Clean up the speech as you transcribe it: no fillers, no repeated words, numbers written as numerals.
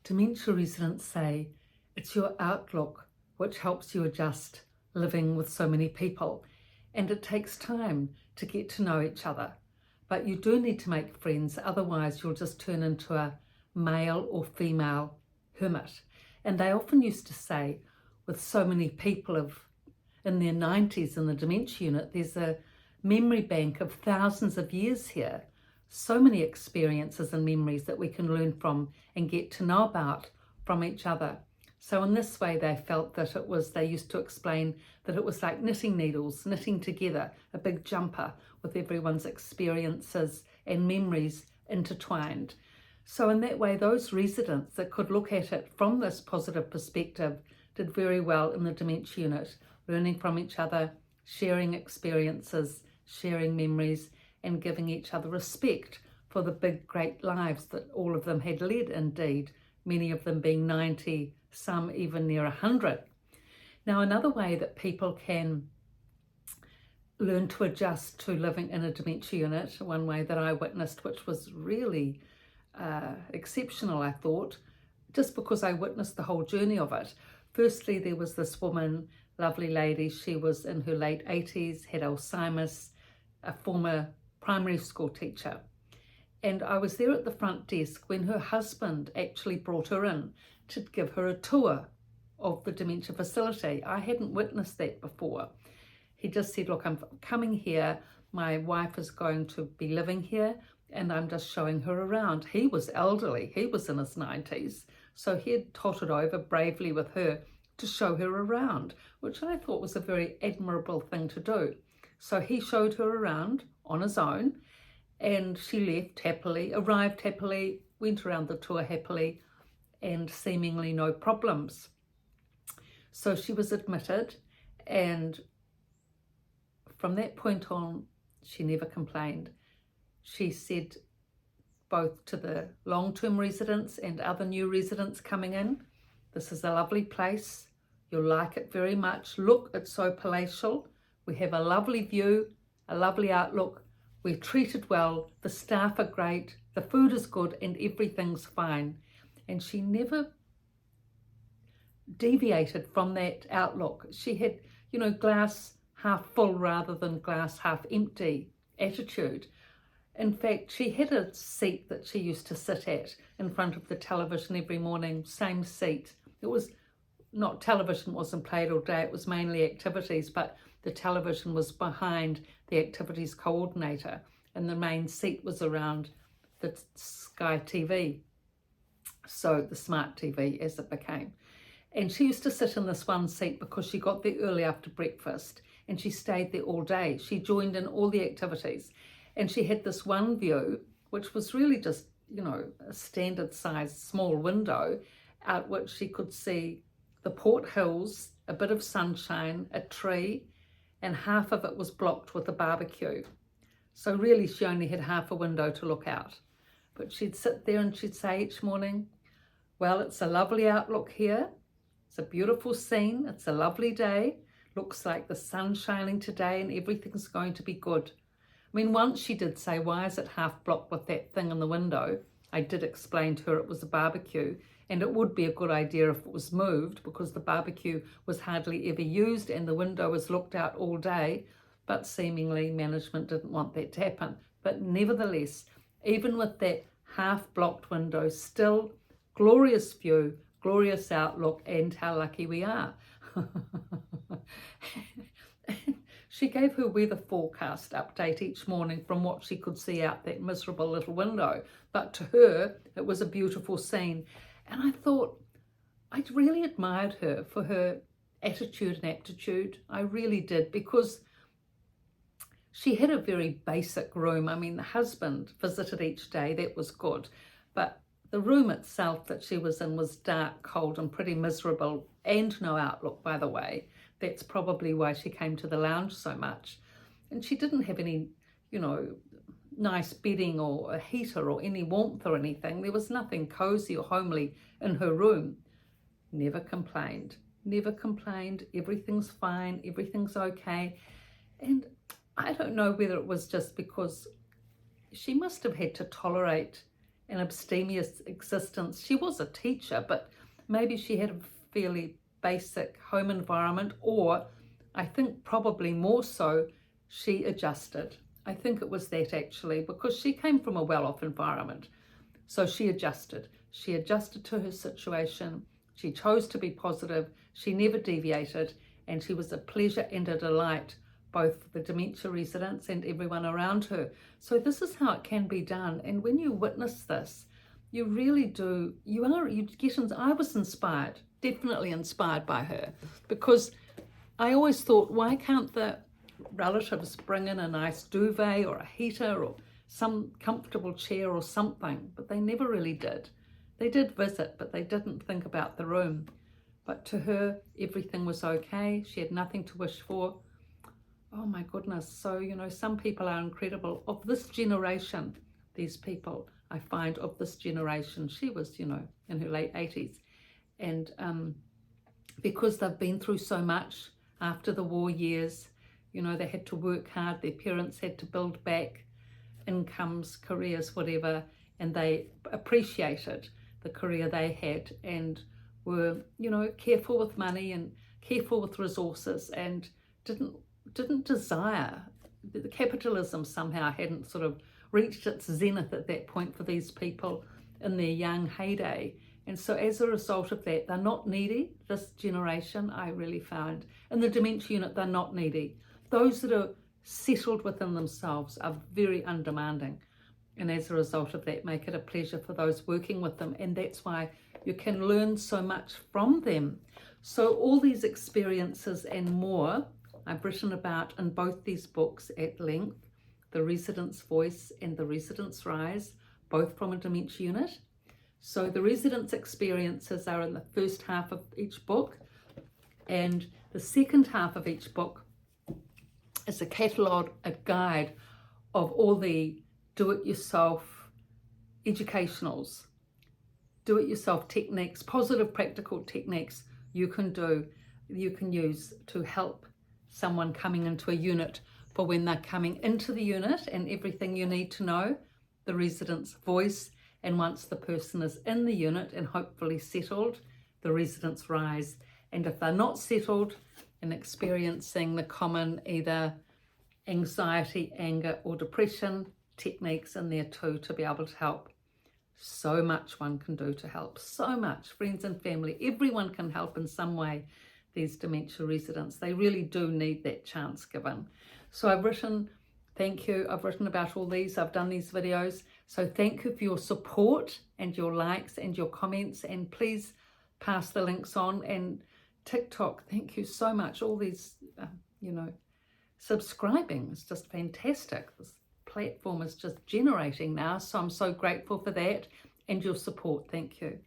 Dementia residents say it's your outlook which helps you adjust living with so many people, and it takes time to get to know each other. But you do need to make friends, otherwise you'll just turn into a male or female hermit. And they often used to say, with so many people in their 90s in the dementia unit, there's a memory bank of thousands of years here. So many experiences and memories that we can learn from and get to know about from each other. So in this way, they felt that they used to explain that it was like knitting needles, knitting together a big jumper with everyone's experiences and memories intertwined. So in that way, those residents that could look at it from this positive perspective did very well in the dementia unit, learning from each other, sharing experiences, sharing memories, and giving each other respect for the big, great lives that all of them had led indeed, many of them being 90, some even near 100. Now, another way that people can learn to adjust to living in a dementia unit, one way that I witnessed, which was really exceptional, I thought, just because I witnessed the whole journey of it. Firstly, there was this woman, lovely lady, she was in her late 80s, had Alzheimer's, a former primary school teacher. And I was there at the front desk when her husband actually brought her in to give her a tour of the dementia facility. I hadn't witnessed that before. He just said, look, I'm coming here, my wife is going to be living here, and I'm just showing her around. He was elderly, he was in his 90s, so he had tottered over bravely with her to show her around, which I thought was a very admirable thing to do. So he showed her around on his own, and she left happily, arrived happily, went around the tour happily, and seemingly no problems. So she was admitted, and from that point on, she never complained. She said, both to the long-term residents and other new residents coming in, this is a lovely place, you'll like it very much. Look, it's so palatial. We have a lovely view, a lovely outlook. We're treated well. The staff are great. The food is good and everything's fine. And she never deviated from that outlook. She had, glass half full rather than glass half empty attitude. In fact, she had a seat that she used to sit at in front of the television every morning, same seat. It was not television, wasn't played all day, it was mainly activities, but the television was behind the activities coordinator and the main seat was around the Sky TV, so the smart TV as it became. And she used to sit in this one seat because she got there early after breakfast and she stayed there all day. She joined in all the activities and she had this one view, which was really just, a standard size small window out which she could see the Port Hills, a bit of sunshine, a tree, and half of it was blocked with a barbecue. So really she only had half a window to look out. But she'd sit there and she'd say each morning, well, it's a lovely outlook here. It's a beautiful scene. It's a lovely day. Looks like the sun's shining today and everything's going to be good. I mean, once she did say, why is it half blocked with that thing in the window? I did explain to her it was a barbecue and it would be a good idea if it was moved because the barbecue was hardly ever used and the window was looked out all day, but seemingly management didn't want that to happen. But nevertheless, even with that half-blocked window, still glorious view, glorious outlook, and how lucky we are. She gave her weather forecast update each morning from what she could see out that miserable little window. But to her, it was a beautiful scene. And I thought, I really admired her for her attitude and aptitude. I really did, because she had a very basic room. I mean, the husband visited each day, that was good. But the room itself that she was in was dark, cold, and pretty miserable, and no outlook, by the way. That's probably why she came to the lounge so much. And she didn't have any, nice bedding or a heater or any warmth or anything. There was nothing cozy or homely in her room. Never complained. Never complained. Everything's fine. Everything's okay. And I don't know whether it was just because she must have had to tolerate an abstemious existence. She was a teacher, but maybe she had a fairly basic home environment, or I think probably more so, she adjusted. I think it was that actually, because she came from a well-off environment. So she adjusted. She adjusted to her situation. She chose to be positive. She never deviated, and she was a pleasure and a delight, both for the dementia residents and everyone around her. So this is how it can be done. And when you witness this, you really do, I was inspired, definitely inspired by her, because I always thought, why can't the relatives bring in a nice duvet or a heater or some comfortable chair or something? But they never really did. They did visit, but they didn't think about the room. But to her, everything was okay. She had nothing to wish for. Oh my goodness. So, some people are incredible. Of this generation, these people, I find of this generation, she was, in her late 80s. And because they've been through so much after the war years, they had to work hard. Their parents had to build back incomes, careers, whatever, and they appreciated the career they had and were, careful with money and careful with resources, and didn't desire, the capitalism somehow hadn't sort of reached its zenith at that point for these people in their young heyday. And so as a result of that, they're not needy. This generation, I really found, in the dementia unit, they're not needy. Those that are settled within themselves are very undemanding. And as a result of that, make it a pleasure for those working with them. And that's why you can learn so much from them. So all these experiences and more I've written about in both these books at length, The Resident's Voice and The Resident's Rise, both from a dementia unit. So the residents' experiences are in the first half of each book, and the second half of each book is a catalogue, a guide of all the do-it-yourself educationals, do-it-yourself techniques, positive practical techniques you can use to help someone coming into a unit for when they're coming into the unit, and everything you need to know, the resident's voice, and once the person is in the unit and hopefully settled, the resident's rise. And if they're not settled and experiencing the common either anxiety, anger, or depression, techniques in there too to be able to help. So much one can do to help, so much. Friends and family, everyone can help in some way. These dementia residents, they really do need that chance given. So I've written, thank you, I've written about all these, I've done these videos. So thank you for your support and your likes and your comments, and please pass the links on. And TikTok, thank you so much. All these, subscribing is just fantastic. This platform is just generating now, so I'm so grateful for that and your support. Thank you.